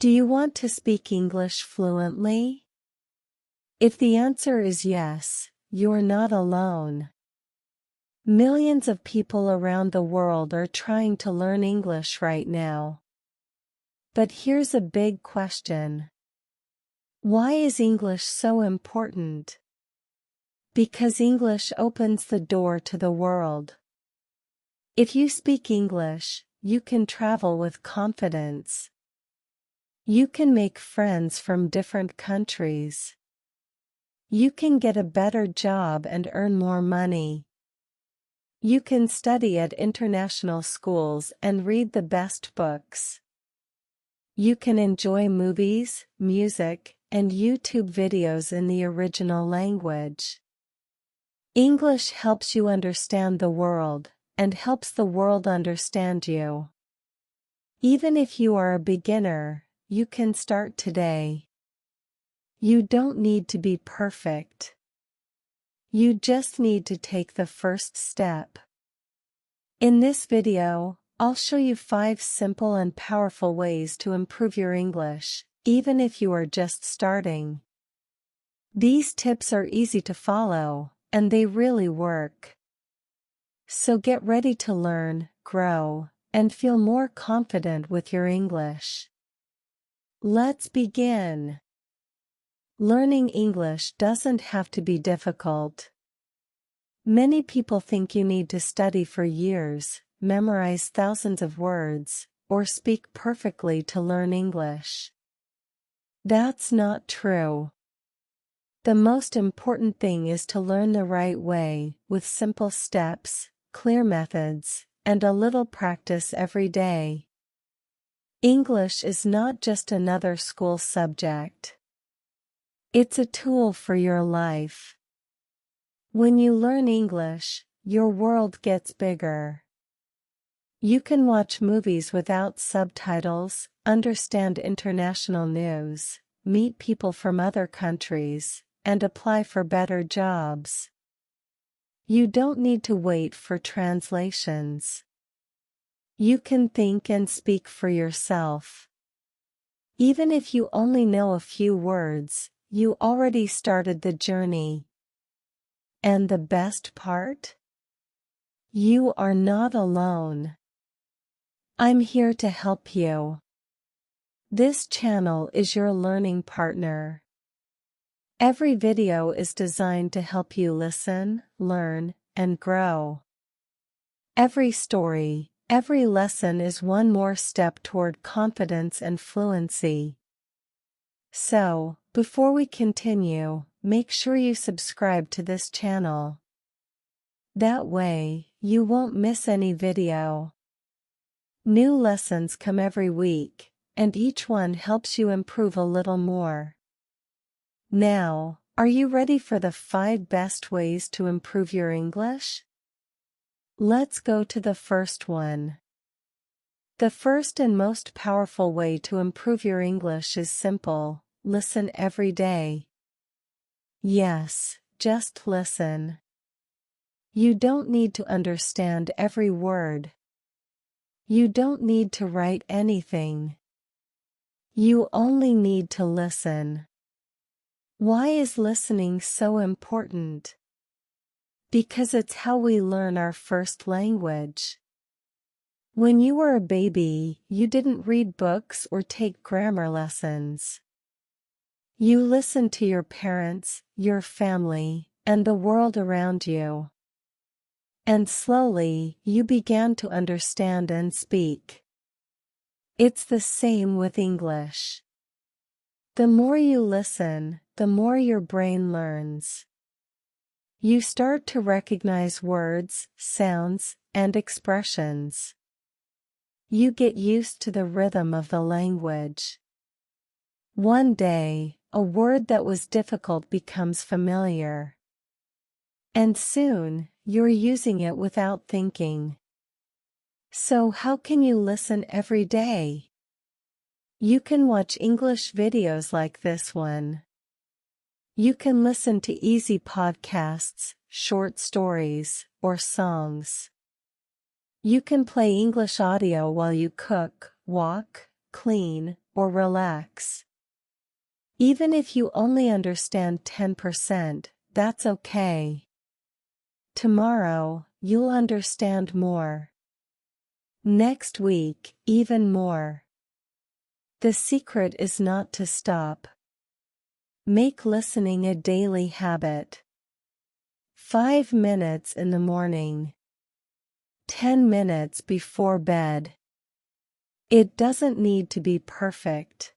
Do you want to speak English fluently? If the answer is yes, you're not alone. Millions of people around the world are trying to learn English right now. But here's a big question. Why is English so important? Because English opens the door to the world. If you speak English, you can travel with confidence. You can make friends from different countries. You can get a better job and earn more money. You can study at international schools and read the best books. You can enjoy movies, music, and YouTube videos in the original language. English helps you understand the world, and helps the world understand you. Even if you are a beginner, you can start today. You don't need to be perfect. You just need to take the first step. In this video, I'll show you 5 simple and powerful ways to improve your English, even if you are just starting. These tips are easy to follow, and they really work. So get ready to learn, grow, and feel more confident with your English. Let's begin. Learning English doesn't have to be difficult. Many people think you need to study for years, memorize thousands of words, or speak perfectly to learn English. That's not true. The most important thing is to learn the right way, with simple steps, clear methods, and a little practice every day. English is not just another school subject. It's a tool for your life. When you learn English, your world gets bigger. You can watch movies without subtitles, understand international news, meet people from other countries, and apply for better jobs. You don't need to wait for translations. You can think and speak for yourself. Even if you only know a few words, you already started the journey. And the best part? You are not alone. I'm here to help you. This channel is your learning partner. Every video is designed to help you listen, learn, and grow. Every story, every lesson is one more step toward confidence and fluency. So, before we continue, make sure you subscribe to this channel. That way, you won't miss any video. New lessons come every week, and each one helps you improve a little more. Now, are you ready for the 5 best ways to improve your English? Let's go to the first one. The first and most powerful way to improve your English is simple: listen every day. Yes, just listen. You don't need to understand every word. You don't need to write anything. You only need to listen. Why is listening so important? Because it's how we learn our first language. When you were a baby, you didn't read books or take grammar lessons. You listened to your parents, your family, and the world around you. And slowly, you began to understand and speak. It's the same with English. The more you listen, the more your brain learns. You start to recognize words, sounds, and expressions. You get used to the rhythm of the language. One day, a word that was difficult becomes familiar. And soon, you're using it without thinking. So how can you listen every day? You can watch English videos like this one. You can listen to easy podcasts, short stories, or songs. You can play English audio while you cook, walk, clean, or relax. Even if you only understand 10%, that's okay. Tomorrow, you'll understand more. Next week, even more. The secret is not to stop. Make listening a daily habit. 5 minutes in the morning. 10 minutes before bed. It doesn't need to be perfect.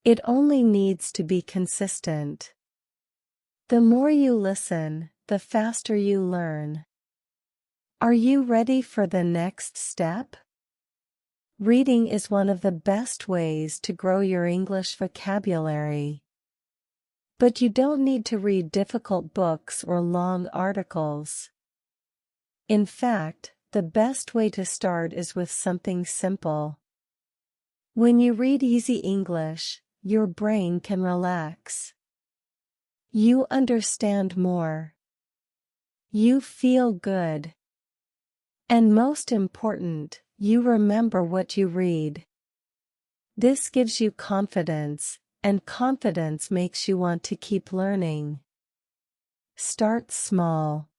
It only needs to be consistent. The more you listen, the faster you learn. Are you ready for the next step? Reading is one of the best ways to grow your English vocabulary. But you don't need to read difficult books or long articles. In fact, the best way to start is with something simple. When you read easy English, your brain can relax. You understand more. You feel good. And most important, you remember what you read. This gives you confidence, and confidence makes you want to keep learning. Start small.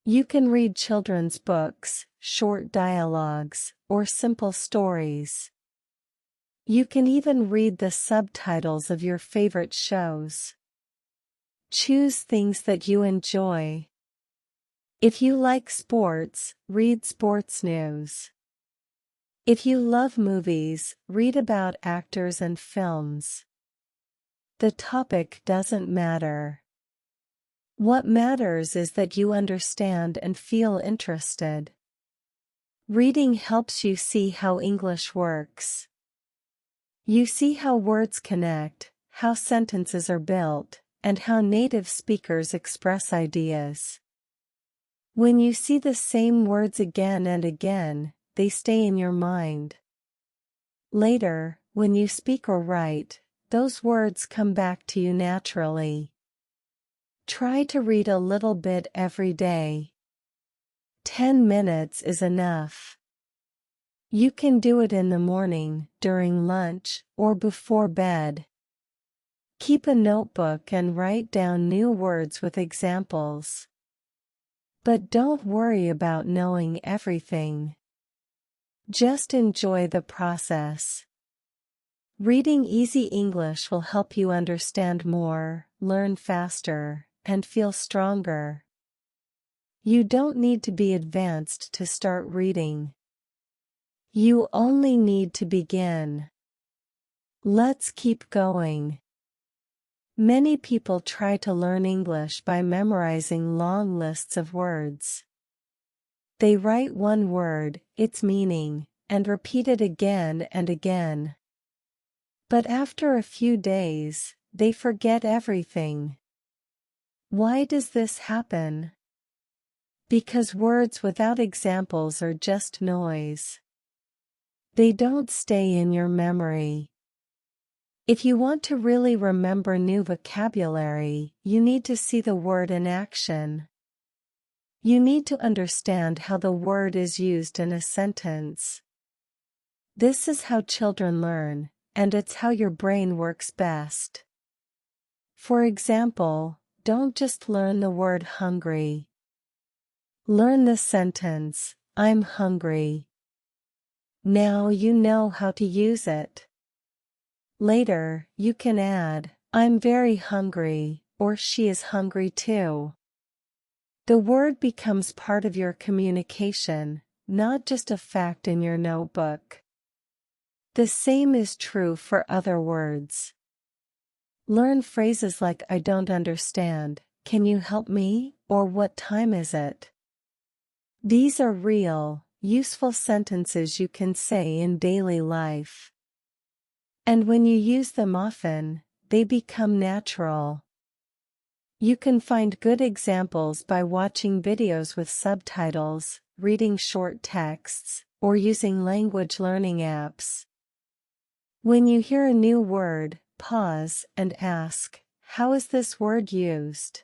You can read children's books, short dialogues, or simple stories. You can even read the subtitles of your favorite shows. Choose things that you enjoy. If you like sports, read sports news. If you love movies, read about actors and films. The topic doesn't matter. What matters is that you understand and feel interested. Reading helps you see how English works. You see how words connect, how sentences are built, and how native speakers express ideas. When you see the same words again and again, they stay in your mind. Later, when you speak or write, those words come back to you naturally. Try to read a little bit every day. 10 minutes is enough. You can do it in the morning, during lunch, or before bed. Keep a notebook and write down new words with examples. But don't worry about knowing everything. Just enjoy the process. Reading easy English will help you understand more, learn faster, and feel stronger. You don't need to be advanced to start reading. You only need to begin. Let's keep going. Many people try to learn English by memorizing long lists of words. They write one word, its meaning, and repeat it again and again. But after a few days, they forget everything. Why does this happen? Because words without examples are just noise. They don't stay in your memory. If you want to really remember new vocabulary, you need to see the word in action. You need to understand how the word is used in a sentence. This is how children learn, and it's how your brain works best. For example, don't just learn the word hungry. Learn the sentence, I'm hungry. Now you know how to use it. Later, you can add, I'm very hungry, or she is hungry too. The word becomes part of your communication, not just a fact in your notebook. The same is true for other words. Learn phrases like I don't understand, can you help me, or what time is it? These are real, useful sentences you can say in daily life. And when you use them often, they become natural. You can find good examples by watching videos with subtitles, reading short texts, or using language learning apps. When you hear a new word, pause and ask, how is this word used?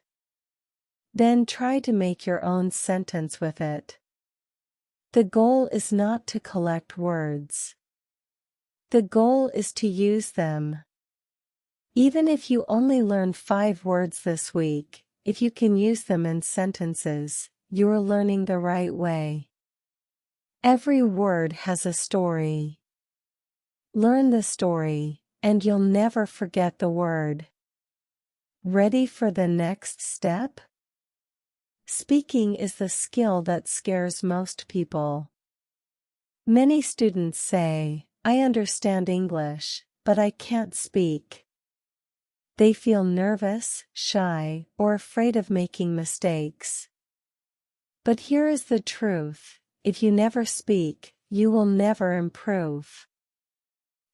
Then try to make your own sentence with it. The goal is not to collect words. The goal is to use them. Even if you only learn 5 words this week, if you can use them in sentences, you're learning the right way. Every word has a story. Learn the story, and you'll never forget the word. Ready for the next step? Speaking is the skill that scares most people. Many students say, "I understand English, but I can't speak." They feel nervous, shy, or afraid of making mistakes. But here is the truth: if you never speak, you will never improve.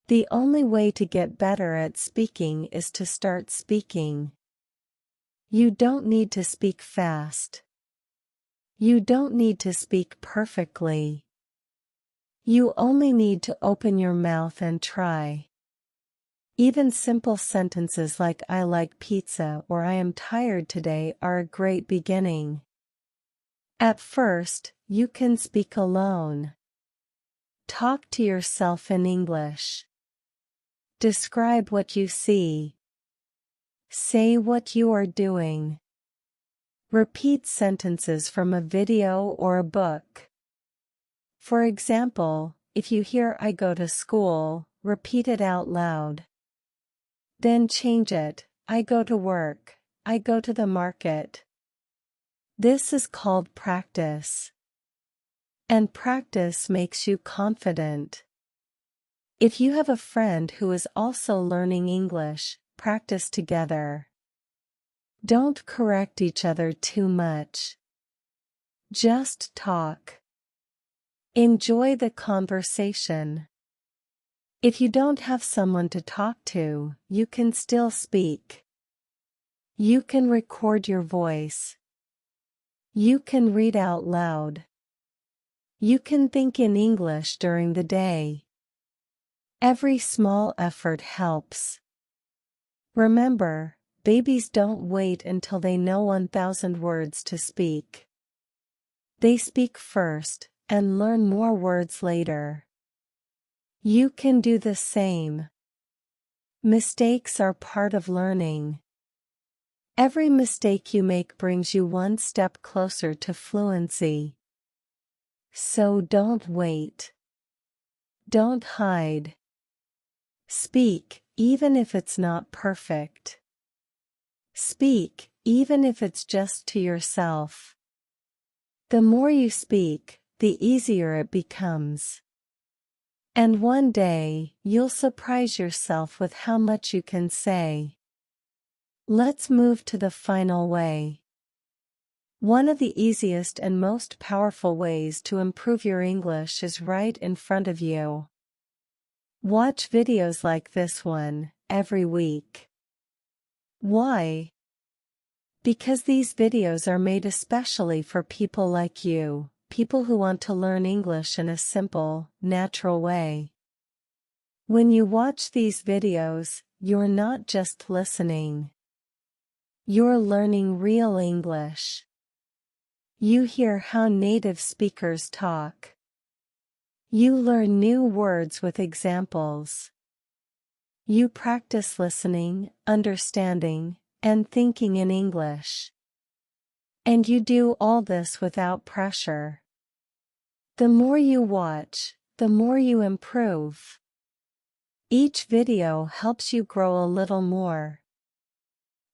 The only way to get better at speaking is to start speaking. You don't need to speak fast. You don't need to speak perfectly. You only need to open your mouth and try. Even simple sentences like "I like pizza" or "I am tired today" are a great beginning. At first, you can speak alone. Talk to yourself in English. Describe what you see. Say what you are doing. Repeat sentences from a video or a book. For example, if you hear "I go to school," repeat it out loud. Then change it: "I go to work," "I go to the market." This is called practice. And practice makes you confident. If you have a friend who is also learning English, practice together. Don't correct each other too much. Just talk. Enjoy the conversation. If you don't have someone to talk to, you can still speak. You can record your voice. You can read out loud. You can think in English during the day. Every small effort helps. Remember, babies don't wait until they know 1,000 words to speak. They speak first, and learn more words later. You can do the same. Mistakes are part of learning. Every mistake you make brings you one step closer to fluency. So don't wait. Don't hide. Speak, even if it's not perfect. Speak, even if it's just to yourself. The more you speak, the easier it becomes. And one day, you'll surprise yourself with how much you can say. Let's move to the final way. One of the easiest and most powerful ways to improve your English is right in front of you. Watch videos like this one every week. Why? Because these videos are made especially for people like you, people who want to learn English in a simple, natural way. When you watch these videos, you're not just listening. You're learning real English. You hear how native speakers talk. You learn new words with examples. You practice listening, understanding, and thinking in English. And you do all this without pressure. The more you watch, the more you improve. Each video helps you grow a little more.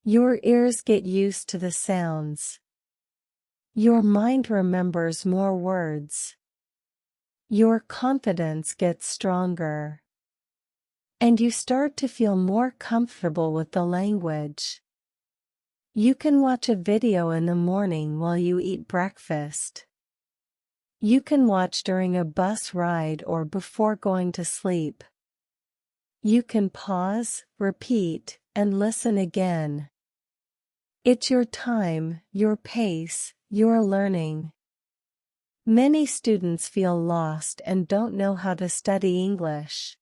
Your ears get used to the sounds. Your mind remembers more words. Your confidence gets stronger. And you start to feel more comfortable with the language. You can watch a video in the morning while you eat breakfast. You can watch during a bus ride or before going to sleep. You can pause, repeat, and listen again. It's your time, your pace, your learning. Many students feel lost and don't know how to study English.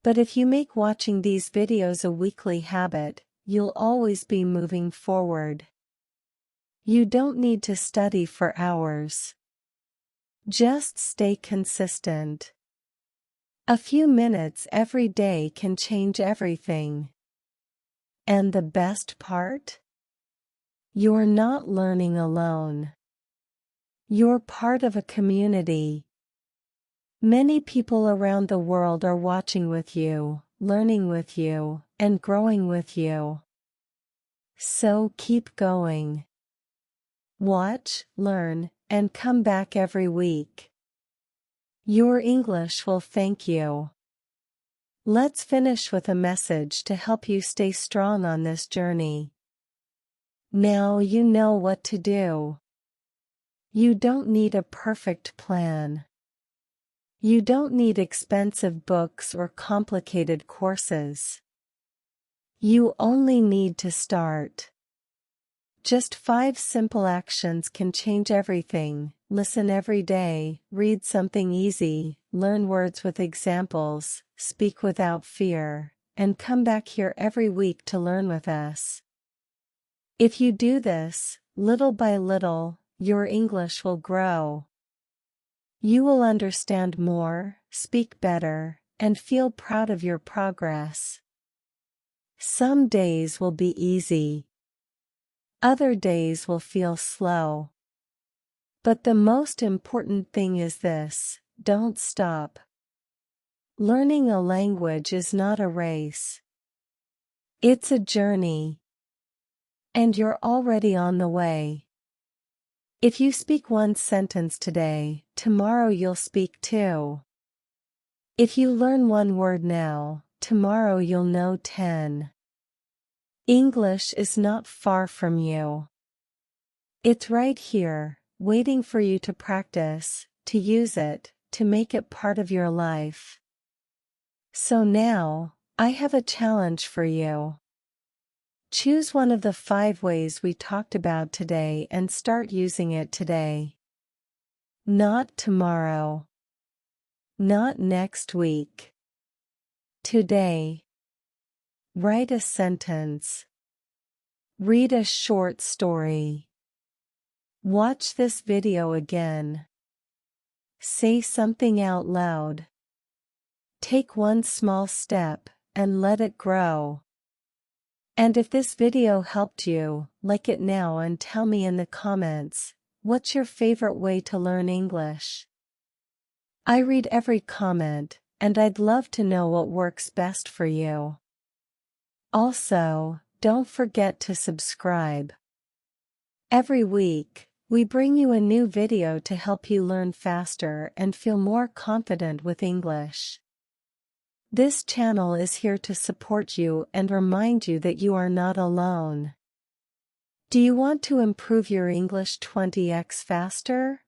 But if you make watching these videos a weekly habit, you'll always be moving forward. You don't need to study for hours. Just stay consistent. A few minutes every day can change everything. And the best part? You're not learning alone. You're part of a community. Many people around the world are watching with you, learning with you, and growing with you. So keep going. Watch, learn, and come back every week. Your English will thank you. Let's finish with a message to help you stay strong on this journey. Now you know what to do. You don't need a perfect plan. You don't need expensive books or complicated courses. You only need to start. Just 5 simple actions can change everything. Listen every day, read something easy, learn words with examples, speak without fear, and come back here every week to learn with us. If you do this, little by little, your English will grow. You will understand more, speak better, and feel proud of your progress. Some days will be easy. Other days will feel slow. But the most important thing is this: don't stop. Learning a language is not a race. It's a journey. And you're already on the way. If you speak 1 sentence today, tomorrow you'll speak 2. If you learn 1 word now, tomorrow you'll know 10. English is not far from you. It's right here, waiting for you to practice, to use it, to make it part of your life. So now, I have a challenge for you. Choose one of the 5 ways we talked about today and start using it today. Not tomorrow. Not next week. Today. Write a sentence. Read a short story. Watch this video again. Say something out loud. Take 1 small step, and let it grow. And if this video helped you, like it now and tell me in the comments, what's your favorite way to learn English? I read every comment, and I'd love to know what works best for you. Also, don't forget to subscribe. Every week, we bring you a new video to help you learn faster and feel more confident with English. This channel is here to support you and remind you that you are not alone. Do you want to improve your English 20x faster?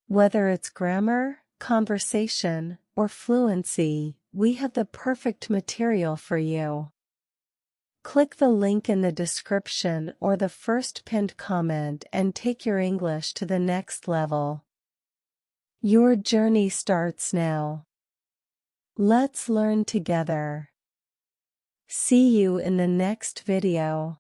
Whether it's grammar, conversation, or fluency, we have the perfect material for you. Click the link in the description or the first pinned comment and take your English to the next level. Your journey starts now. Let's learn together. See you in the next video.